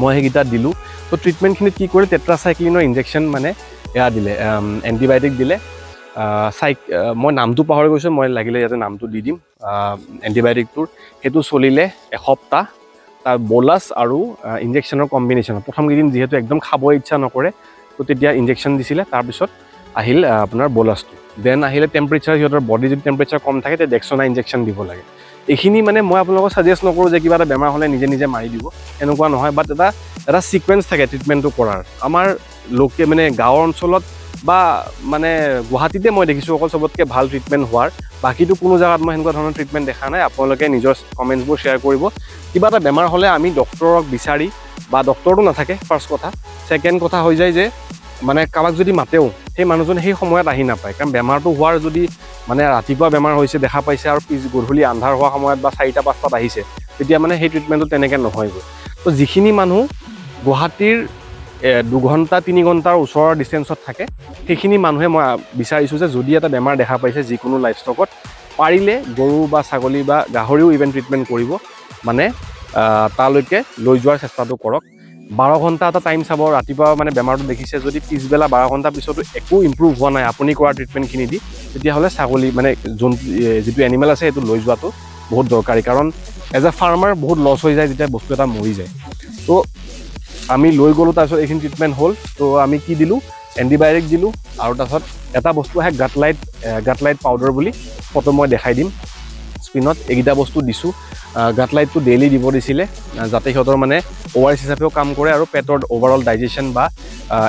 মই সেইকেইটা দিলোঁ তো ট্ৰিটমেণ্টখিনিত কি কৰে টেট্ৰাচাইক্লিনৰ ইনজেকশ্যন মানে এয়া দিলে এণ্টিবায়'টিক দিলে মই নামটো পাহৰি গৈছোঁ মই লাগিলে ইয়াতে নামটো দি দিম এণ্টিবায়'টিকটোৰ সেইটো চলিলে এসপ্তাহ তাৰ বলাছ আৰু ইনজেকশ্যনৰ কম্বিনেশ্যনত প্ৰথম কেইদিন যিহেতু একদম খাব ইচ্ছা নকৰে তো তেতিয়া ইনজেকশ্যন দিছিলে তাৰপিছত আহিল আপোনাৰ বলাছটো দেন আহিলে টেম্পাৰেচাৰ সিহঁতৰ বডি যদি টেম্পাৰেচাৰ কম থাকে তেতিয়া ডেক্সনা ইনজেকশ্যন দিব লাগে এইখিনি মানে মই আপোনালোকক ছাজেষ্ট নকৰোঁ যে কিবা এটা বেমাৰ হ'লে নিজে মাৰি দিব এনেকুৱা নহয় বাট এটা ছিকুৱেঞ্চ থাকে ট্ৰিটমেণ্টটো কৰাৰ আমাৰ মানে গাঁৱৰ অঞ্চলত বা মানে গুৱাহাটীতে মই দেখিছোঁ অকল চবতকৈ ভাল ট্ৰিটমেণ্ট হোৱাৰ বাকীটো কোনো জেগাত মই সেনেকুৱা ধৰণৰ ট্ৰিটমেণ্ট দেখা নাই আপোনালোকে নিজৰ কমেণ্টছবোৰ শ্বেয়াৰ কৰিব কিবা এটা বেমাৰ হ'লে আমি ডক্টৰক বিচাৰি বা ডক্টৰটো নাথাকে ফাৰ্ষ্ট কথা ছেকেণ্ড কথা হৈ যায় যে মানে কাৰোবাক যদি মাতেও সেই মানুহজনে সেই সময়ত আহি নাপায় কাৰণ বেমাৰটো হোৱাৰ যদি মানে ৰাতিপুৱা বেমাৰ হৈছে দেখা পাইছে আৰু গধূলি আন্ধাৰ হোৱা সময়ত বা 4টা-5টাত আহিছে তেতিয়া মানে সেই ট্ৰিটমেণ্টটো তেনেকৈ নহয়গৈ তো যিখিনি মানুহ গুৱাহাটীৰ 2 ঘণ্টা 3 ঘণ্টাৰ ওচৰৰ ডিষ্টেঞ্চত থাকে সেইখিনি মানুহে মই বিচাৰিছোঁ যে যদি এটা বেমাৰ দেখা পাইছে যিকোনো লাইফ ষ্টকত পাৰিলে গৰু বা ছাগলী বা গাহৰিও ইভেন ট্ৰিটমেণ্ট কৰিব মানে তালৈকে লৈ যোৱাৰ চেষ্টাটো কৰক 12 ঘণ্টা এটা টাইম চাব ৰাতিপুৱা মানে বেমাৰটো দেখিছে যদি পিছবেলা 12 ঘণ্টা পিছতো একো ইম্প্ৰুভ হোৱা নাই আপুনি কৰা ট্ৰিটমেণ্টখিনি দি তেতিয়াহ'লে ছাগলী মানে যিটো এনিমেল আছে সেইটো লৈ যোৱাটো বহুত দৰকাৰী কাৰণ এজ এ ফাৰ্মাৰ বহুত লছ হৈ যায় যেতিয়া বস্তু এটা মৰি যায় তো আমি লৈ গ'লোঁ তাৰপিছত এইখিনি ট্ৰিটমেণ্ট হ'ল তো আমি কি দিলোঁ এণ্টিবায়'টিক দিলোঁ আৰু তাৰপিছত এটা বস্তু আহে গাটলাইট পাউডাৰ বুলি ফটো মই দেখাই দিম স্ক্ৰীনত এইকেইটা বস্তু দিছোঁ গাটলাইটটো ডেইলি দিব দিছিলে যাতে সিহঁতৰ মানে ORS হিচাপেও কাম কৰে আৰু পেটৰ অভাৰঅল ডাইজেশ্যন বা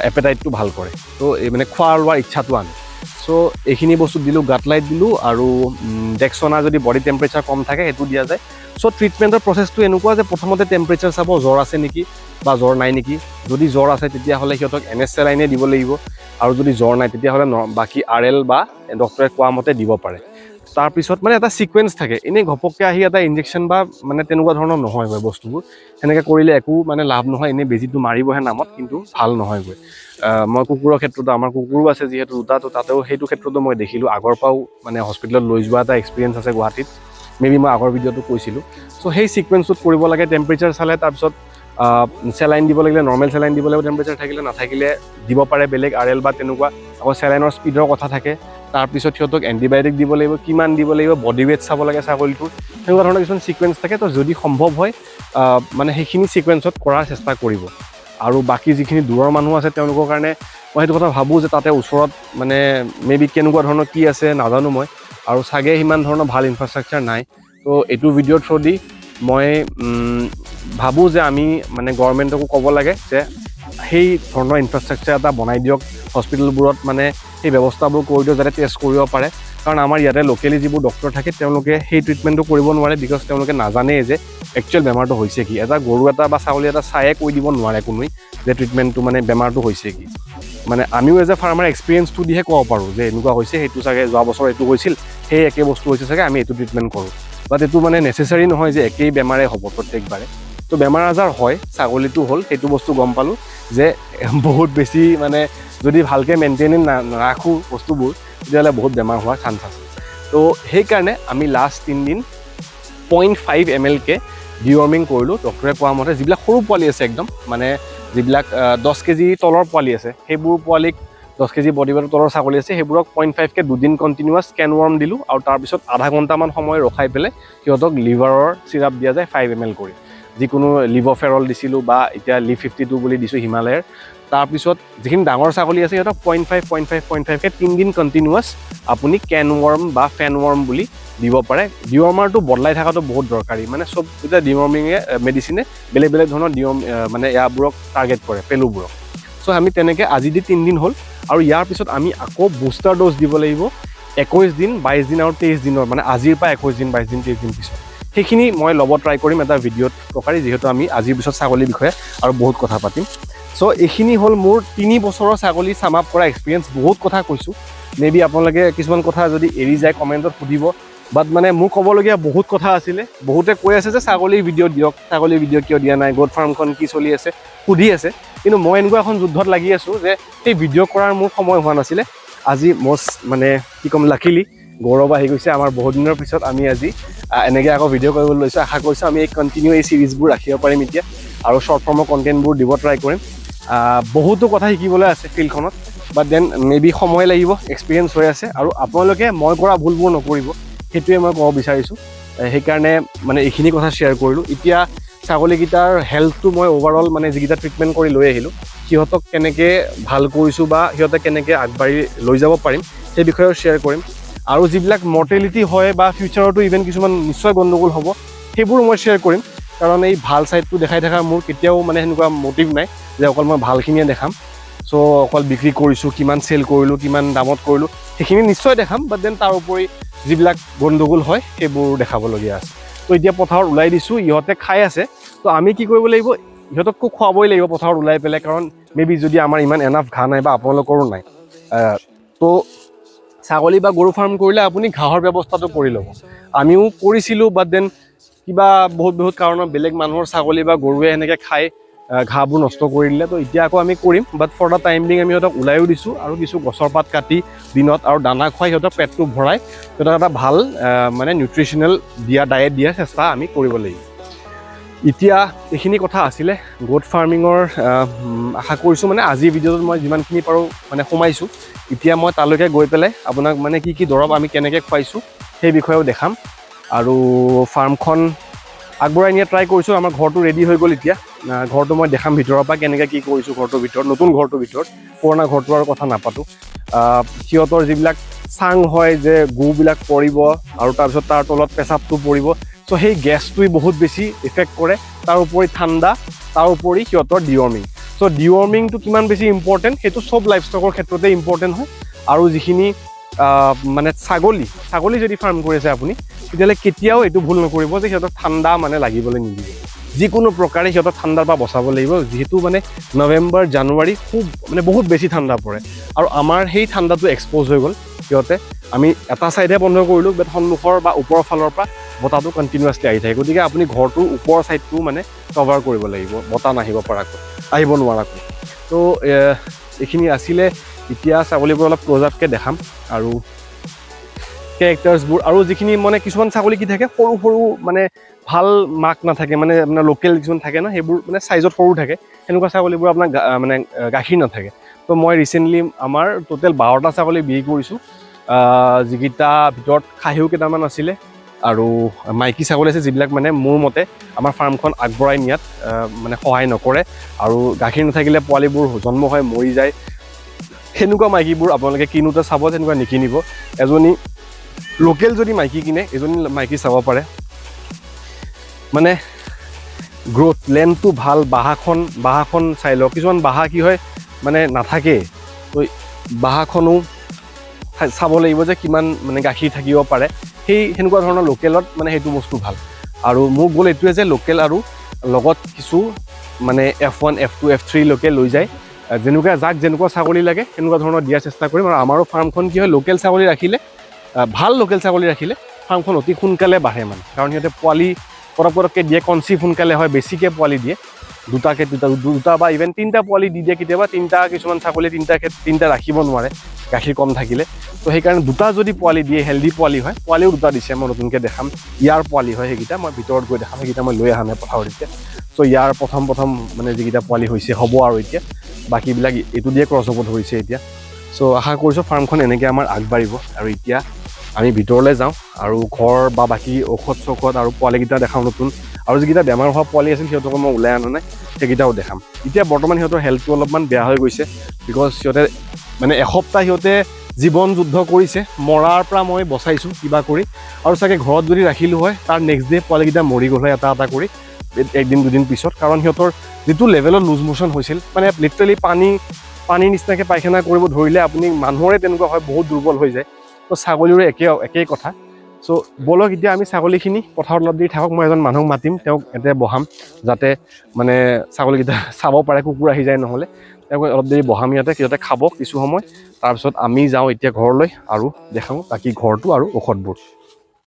এপেটাইটটো ভাল কৰে তো এই মানে খোৱা লোৱাৰ ইচ্ছাটো আনে চ' এইখিনি বস্তু দিলোঁ গাটলাইট দিলোঁ আৰু ডেক্সনা যদি বডি টেম্পাৰেচাৰ কম থাকে সেইটো দিয়া যায় সো ট্ৰিটমেণ্টৰ প্ৰচেছটো এনেকুৱা যে প্ৰথমতে টেম্পাৰেচাৰ চাব জ্বৰ আছে নেকি বা জ্বৰ নাই নেকি যদি জ্বৰ আছে তেতিয়াহ'লে সিহঁতক NS চেলাইনে দিব লাগিব আৰু যদি জ্বৰ নাই তেতিয়াহ'লে বাকী RL বা ডক্টৰে কোৱা মতে দিব পাৰে তাৰপিছত মানে এটা সিকুৱেন্স থাকে এনেই ঘপককৈ আহি এটা ইনজেকশ্যন বা মানে তেনেকুৱা ধৰণৰ নহয় গৈ বস্তুবোৰ সেনেকৈ কৰিলে একো মানে লাভ নহয় এনেই বেজিটো মাৰিবহে নামত কিন্তু ভাল নহয় গৈ মই কুকুৰৰ ক্ষেত্ৰতো আমাৰ কুকুৰো আছে যিহেতু দুটাটো তাতেও সেইটো ক্ষেত্ৰতো মই দেখিলোঁ আগৰ পৰাও মানে হস্পিটেলত লৈ যোৱা এটা এক্সপিৰিয়েঞ্চ আছে গুৱাহাটীত মেবি মই আগৰ ভিডিঅ'টো কৈছিলোঁ চ' সেই সিকুৱেন্সটোত কৰিব লাগে টেম্পাৰেচাৰ চালে তাৰপিছত চেলাইন দিব লাগিলে নৰ্মেল চেলাইন দিব লাগিব টেম্পাৰেচাৰ থাকিলে নাথাকিলে দিব পাৰে বেলেগ RL বা তেনেকুৱা আকৌ চেলাইনৰ স্পীডৰ কথা থাকে তাৰপিছত সিহঁতক এণ্টিবায়'টিক দিব লাগিব কিমান দিব লাগিব বডি ৱেট চাব লাগে ছাগলীটোৰ তেনেকুৱা ধৰণৰ কিছুমান সিকুৱেন্স থাকে তো যদি সম্ভৱ হয় মানে সেইখিনি সিকুৱেন্সত কৰাৰ চেষ্টা কৰিব আৰু বাকী যিখিনি দূৰৰ মানুহ আছে তেওঁলোকৰ কাৰণে মই সেইটো কথা ভাবোঁ যে তাতে ওচৰত মানে মেবি কেনেকুৱা ধৰণৰ কি আছে নাজানো মই আৰু চাগে সিমান ধৰণৰ ভাল ইনফ্ৰাষ্ট্ৰাকচাৰ নাই তো এইটো ভিডিঅ'ৰ থ্ৰু দি মই ভাবোঁ যে আমি মানে গভৰ্ণমেণ্টকো ক'ব লাগে যে সেই ধৰণৰ ইনফ্ৰাষ্ট্ৰাকচাৰ এটা বনাই দিয়ক হস্পিটেলবোৰত মানে সেই ব্যৱস্থাবোৰ কৰি দিয়ক যাতে টেষ্ট কৰিব পাৰে কাৰণ আমাৰ ইয়াতে লোকেলি যিবোৰ ডক্টৰ থাকে তেওঁলোকে সেই ট্ৰিটমেণ্টটো কৰিব নোৱাৰে বিকজ তেওঁলোকে নাজানেই যে একচুৱেল বেমাৰটো হৈছে কি এটা গৰু এটা বা ছাগলী এটা চায়ে কৈ দিব নোৱাৰে কোনোৱে যে ট্ৰিটমেণ্টটো মানে বেমাৰটো হৈছে কি মানে আমিও এজ এ ফাৰ্মাৰ এক্সপিৰিয়েঞ্চটো দিহে ক'ব পাৰোঁ যে এনেকুৱা হৈছে সেইটো চাগে যোৱা বছৰ এইটো হৈছিল সেই একে বস্তু হৈছে চাগে আমি এইটো ট্ৰিটমেণ্ট কৰোঁ বাট এইটো মানে নেচেচাৰী নহয় যে একেই বেমাৰে হ'ব প্ৰত্যেকবাৰে তো বেমাৰ আজাৰ হয় ছাগলীটো হ'ল সেইটো বস্তু গম পালোঁ যে বহুত বেছি মানে যদি ভালকৈ মেইনটেইন নাৰাখোঁ বস্তুবোৰ তেতিয়াহ'লে বহুত বেমাৰ হোৱাৰ চান্স আছে তো সেইকাৰণে আমি লাষ্ট 3 দিন 0.5 ml ডিৱৰ্মিং কৰিলোঁ ডক্টৰে কোৱা মতে যিবিলাক সৰু পোৱালি আছে একদম মানে যিবিলাক 10 কেজি তলৰ পোৱালি আছে সেইবোৰ পোৱালিক 10 কেজি বডি ৱেটৰ তলৰ ছাগলী আছে সেইবোৰক 0.5 দুদিন কণ্টিনিউৱাছ কেন ৱৰ্ম দিলোঁ আৰু তাৰপিছত আধা ঘণ্টামান সময় ৰখাই পেলাই সিহঁতক লিভাৰৰ চিৰাপ দিয়া যায় 5 ml কৰি যিকোনো লিভ'ফেৰল দিছিলোঁ বা এতিয়া লিভ 52 বুলি দিছোঁ হিমালয়াৰ তাৰপিছত যিখিনি ডাঙৰ ছাগলী আছে সিহঁতক 0.5 3 দিন কণ্টিনিউৱাছ আপুনি কেন ৱৰ্ম বা ফেন ৱৰ্ম বুলি দিব পাৰে ডিৱৰ্মাৰটো বদলাই থকাটো বহুত দৰকাৰী মানে চব এতিয়া ডিৱৰ্মিঙে মেডিচিনে বেলেগ বেলেগ ধৰণৰ মানে ইয়াবোৰক টাৰ্গেট কৰে পেলুবোৰক চ' আমি তেনেকৈ আজি দি 3 দিন হ'ল আৰু ইয়াৰ পিছত আমি আকৌ বুষ্টাৰ ড'জ দিব লাগিব 21 দিন 22 দিন আৰু 23 দিনৰ মানে আজিৰ পৰা 21 দিন 22 দিন 23 দিন পিছত সেইখিনি মই ল'ব ট্ৰাই কৰিম এটা ভিডিঅ'ত প্ৰকাৰে যিহেতু আমি আজিৰ পিছত ছাগলীৰ বিষয়ে আৰু বহুত কথা পাতিম চ' এইখিনি হ'ল মোৰ 3 বছৰৰ ছাগলী চাম আপ কৰা এক্সপিৰিয়েঞ্চ বহুত কথা কৈছোঁ মেবি আপোনালোকে কিছুমান কথা যদি এৰি যায় কমেণ্টত সুধিব বাট মানে মোৰ ক'বলগীয়া বহুত কথা আছিলে বহুতে কৈ আছে যে ছাগলীৰ ভিডিঅ' দিয়ক ছাগলীৰ ভিডিঅ' কিয় দিয়া নাই গোট ফাৰ্মখন কি চলি আছে সুধি আছে কিন্তু মই এনেকুৱা এখন যুদ্ধত লাগি আছোঁ যে সেই ভিডিঅ' কৰাৰ মোৰ সময় হোৱা নাছিলে আজি মষ্ট মানে কি ক'ম লাকিলি গৌৰৱ আহি গৈছে আমাৰ বহুত দিনৰ পিছত আমি আজি এনেকৈ আকৌ ভিডিঅ' কৰিবলৈ লৈছোঁ আশা কৰিছোঁ আমি কণ্টিনিউ এই চিৰিজবোৰ ৰাখিব পাৰিম এতিয়া আৰু শ্বৰ্ট ফৰ্মৰ কণ্টেণ্টবোৰ দিব ট্ৰাই কৰিম বহুতো কথা শিকিবলৈ আছে ফিল্ডখনত বাট দেন মেবি সময় লাগিব এক্সপিৰিয়েঞ্চ হৈ আছে আৰু আপোনালোকে মই কৰা ভুলবোৰ নকৰিব সেইটোৱে মই ক'ব বিচাৰিছোঁ সেইকাৰণে মানে এইখিনি কথা শ্বেয়াৰ কৰিলোঁ এতিয়া ছাগলীকেইটাৰ হেল্থটো মই অভাৰঅল মানে যিকেইটা ট্ৰিটমেণ্ট কৰি লৈ আহিলোঁ সিহঁতক কেনেকৈ ভাল কৰিছোঁ বা সিহঁতে কেনেকৈ আগবাঢ়ি লৈ যাব পাৰিম সেই বিষয়েও শ্বেয়াৰ কৰিম আৰু যিবিলাক মৰ্টেলিটি হয় বা ফিউচাৰতো ইভেন কিছুমান নিশ্চয় গণ্ডগোল হ'ব সেইবোৰ মই শ্বেয়াৰ কৰিম কাৰণ এই ভাল ছাইডটো দেখাই থকা মোৰ কেতিয়াও মানে সেনেকুৱা মটিভ নাই যে অকল মই ভালখিনিয়ে দেখাম চ' অকল বিক্ৰী কৰিছোঁ কিমান চেল কৰিলোঁ কিমান দামত কৰিলোঁ সেইখিনি নিশ্চয় দেখাম বাট দেন তাৰ উপৰি যিবিলাক গণ্ডগোল হয় সেইবোৰ দেখাবলগীয়া আছে তো এতিয়া পথাৰত ওলাই দিছোঁ ইহঁতে খাই আছে তো আমি কি কৰিব লাগিব ইহঁতকো খুৱাবই লাগিব পথাৰত ওলাই পেলাই কাৰণ মেবি যদি আমাৰ ইমান এনাফ ঘাঁহ নাই বা আপোনালোকৰো নাই তো ছাগলী বা গৰু ফাৰ্ম কৰিলে আপুনি ঘাঁহৰ ব্যৱস্থাটো কৰি ল'ব আমিও কৰিছিলোঁ বাট দেন কিবা বহুত কাৰণত বেলেগ মানুহৰ ছাগলী বা গৰুৱে এনেকৈ খাই ঘাঁহবোৰ নষ্ট কৰি দিলে তো এতিয়া আকৌ আমি কৰিম বাট ফৰ দ্য টাইম বিং আমি সিহঁতক ওলাইও দিছোঁ আৰু কিছু গছৰ পাত কাটি দিনত আৰু দানা খুৱাই সিহঁতক পেটটো ভৰাই সিহঁতক এটা ভাল মানে নিউট্ৰিশ্যনেল ডায়েট দিয়াৰ চেষ্টা আমি কৰিব লাগিব এতিয়া এইখিনি কথা আছিলে গোট ফাৰ্মিঙৰ আশা কৰিছোঁ মানে আজিৰ ভিডিঅ'টোত মই যিমানখিনি পাৰোঁ মানে সোমাইছোঁ এতিয়া মই তালৈকে গৈ পেলাই আপোনাক মানে কি দৰৱ আমি কেনেকৈ খুৱাইছোঁ সেই বিষয়েও দেখাম আৰু ফাৰ্মখন আগবঢ়াই নিয়ে ট্ৰাই কৰিছোঁ আমাৰ ঘৰটো ৰেডি হৈ গ'ল এতিয়া ঘৰটো মই দেখাম ভিতৰৰ পৰা কেনেকৈ কি কৰিছোঁ ঘৰটোৰ ভিতৰত নতুন ঘৰটোৰ ভিতৰত পুৰণা ঘৰটো আৰু কথা নাপাতোঁ সিহঁতৰ যিবিলাক চাং হয় যে গুবিলাক পৰিব আৰু তাৰপিছত তাৰ তলত পেচাবটো পৰিব চ' সেই গেছটোৱে বহুত বেছি ইফেক্ট কৰে তাৰ উপৰি ঠাণ্ডা তাৰ উপৰি সিহঁতৰ ডিৱৰ্মিং চ' ডিৱৰ্মিংটো কিমান বেছি ইম্পৰ্টেণ্ট সেইটো চব লাইফ ষ্টকৰ ক্ষেত্ৰতে ইম্পৰ্টেণ্ট হয় আৰু যিখিনি মানে ছাগলী যদি ফাৰ্ম কৰি আছে আপুনি তেতিয়াহ'লে কেতিয়াও এইটো ভুল নকৰিব যে সিহঁতক ঠাণ্ডা মানে লাগিবলৈ নিদিব যিকোনো প্ৰকাৰে সিহঁতক ঠাণ্ডাৰ পৰা বচাব লাগিব যিহেতু মানে নৱেম্বৰ জানুৱাৰী খুব মানে বহুত বেছি ঠাণ্ডা পৰে আৰু আমাৰ সেই ঠাণ্ডাটো এক্সপ'জ হৈ গ'ল সিহঁতে আমি এটা ছাইডে বন্ধ কৰিলোঁ বাট সন্মুখৰ বা ওপৰৰ ফালৰ পৰা বতাহটো কণ্টিনিউৱাছলি আহি থাকে গতিকে আপুনি ঘৰটোৰ ওপৰৰ ছাইডটো মানে কভাৰ কৰিব লাগিব বতাহ আহিব নোৱাৰাকৈ তো এইখিনি আছিলে এতিয়া ছাগলীবোৰ অলপ ক্ল'জআপকৈ দেখাম আৰু কেৰেক্টাৰ্ছবোৰ আৰু যিখিনি মানে কিছুমান ছাগলী কি থাকে সৰু সৰু মানে ভাল মাক নাথাকে মানে আপোনাৰ লোকেল কিছুমান থাকে ন সেইবোৰ মানে চাইজত সৰু থাকে সেনেকুৱা ছাগলীবোৰ আপোনাৰ মানে গাখীৰ নাথাকে তো মই ৰিচেণ্টলি আমাৰ টোটেল 12টা ছাগলী বিক্ৰী কৰিছোঁ যিকেইটা ভিতৰত খাহীও কেইটামান আছিলে আৰু মাইকী ছাগলী আছে যিবিলাক মানে মোৰ মতে আমাৰ ফাৰ্মখন আগবঢ়াই নিয়াত মানে সহায় নকৰে আৰু গাখীৰ নাথাকিলে পোৱালিবোৰ জন্ম হয় মৰি যায় সেনেকুৱা মাইকীবোৰ আপোনালোকে কিনোতে চাব তেনেকুৱা নিকিনিব এজনী লোকেল যদি মাইকী কিনে এজনী মাইকী চাব পাৰে মানে গ্ৰ'থ লেন্থটো ভাল বাহাখন চাই লওক কিছুমান বাহা কি হয় মানে নাথাকে তো বাহাখনো চাব লাগিব যে কিমান মানে গাখীৰ থাকিব পাৰে সেনেকুৱা ধৰণৰ লোকেলত মানে সেইটো বস্তু ভাল আৰু মোৰ গ'ল এইটোৱে যে লোকেল আৰু লগত কিছু মানে F1 F2 F3 লৈকে লৈ যায় যেনেকুৱা ছাগলী লাগে সেনেকুৱা ধৰণৰ দিয়াৰ চেষ্টা কৰিম আৰু আমাৰো ফাৰ্মখন কি হয় লোকেল ছাগলী ৰাখিলে ভাল লোকেল ছাগলী ৰাখিলে ফাৰ্মখন অতি সোনকালে বাঢ়ে মানে কাৰণ সিহঁতে পোৱালি পটককৈ দিয়ে কনচিভ সোনকালে হয় বেছিকৈ পোৱালি দিয়ে দুটা বা ইভেন 3টা পোৱালি দি দিয়ে কেতিয়াবা কিছুমান ছাগলী 3টা ৰাখিব নোৱাৰে গাখীৰ কম থাকিলে তো সেইকাৰণে 2টা যদি পোৱালি দিয়ে হেল্ডি পোৱালি হয় পোৱালিও 2টা দিছে মই নতুনকৈ দেখাম ইয়াৰ পোৱালি হয় সেইকেইটা মই ভিতৰত গৈ দেখাম সেইকেইটা মই লৈ অহা নাই পথাৰত এতিয়া চ' ইয়াৰ প্ৰথম মানে যিকেইটা পোৱালি হৈছে হ'ব আৰু এতিয়া বাকীবিলাক এইটো দিয়ে ক্ৰছ হ'ব ধৰিছে এতিয়া চ' আশা কৰিছোঁ ফাৰ্মখন এনেকৈ আমাৰ আগবাঢ়িব আৰু এতিয়া আমি ভিতৰলৈ যাওঁ আৰু ঘৰ বা বাকী ঔষধ আৰু পোৱালিকেইটা দেখাওঁ নতুন আৰু যিকেইটা বেমাৰ হোৱা পোৱালি আছিল সিহঁতক মই ওলাই অনা নাই সেইকেইটাও দেখাম এতিয়া বৰ্তমান সিহঁতৰ হেল্থটো অলপমান বেয়া হৈ গৈছে বিকজ সিহঁতে মানে এসপ্তাহ সিহঁতে জীৱন যুদ্ধ কৰিছে মৰাৰ পৰা মই বচাইছোঁ কিবা কৰি আৰু চাগে ঘৰত যদি ৰাখিলোঁ হয় তাৰ নেক্সট ডে পোৱালিকেইটা মৰি গ'ল হয় এটা কৰি একদিন দুদিন পিছত কাৰণ সিহঁতৰ যিটো লেভেলত লুজ মোশ্যন হৈছিল মানে লিটাৰেলি পানী নিচিনাকৈ পায়খানা কৰিব ধৰিলে আপুনি মানুহৰে তেনেকুৱা হয় বহুত দুৰ্বল হৈ যায় তো ছাগলীৰো একেই কথা চ' ব'লক এতিয়া আমি ছাগলীখিনি পথাৰত অলপ দেৰি থাকক মই এজন মানুহক মাতিম তেওঁক ইয়াতে বহাম যাতে মানে ছাগলীকেইটা চাব পাৰে কুকুৰ আহি যায় নহ'লে তেওঁক অলপ দেৰি বহাম ইয়াতে সিহঁতে খাব কিছু সময় তাৰপিছত আমি যাওঁ এতিয়া ঘৰলৈ আৰু দেখাওঁ বাকী ঘৰটো আৰু ঔষধবোৰ